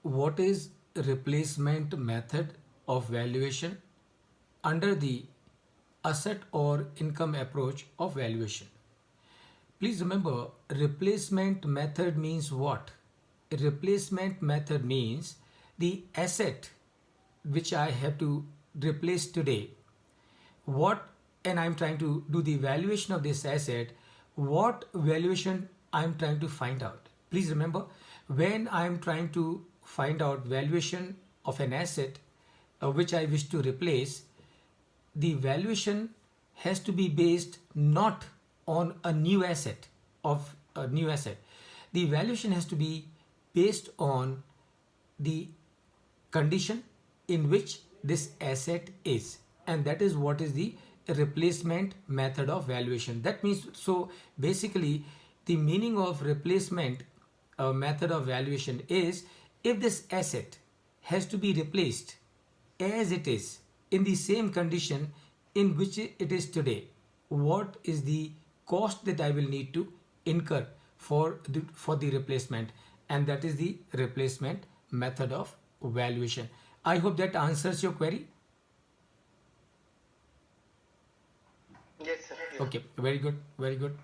what is replacement method of valuation under the asset or income approach of valuation. Please remember, replacement method means what? Replacement method means the asset which I have to replace today, what, and I'm trying to do the valuation of this asset, what valuation I'm trying to find out. Please remember, when I'm trying to find out valuation of an asset which I wish to replace, the valuation has to be based not on a new asset of a new asset. The valuation has to be based on the condition in which this asset is, and that is what is the replacement method of valuation. That means, so basically the meaning of replacement method of valuation is, if this asset has to be replaced as it is in the same condition in which it is today, what is the cost that I will need to incur for the replacement, and that is the replacement method of valuation. I hope that answers your query. Yes, sir. Yes. Okay, very good, very good.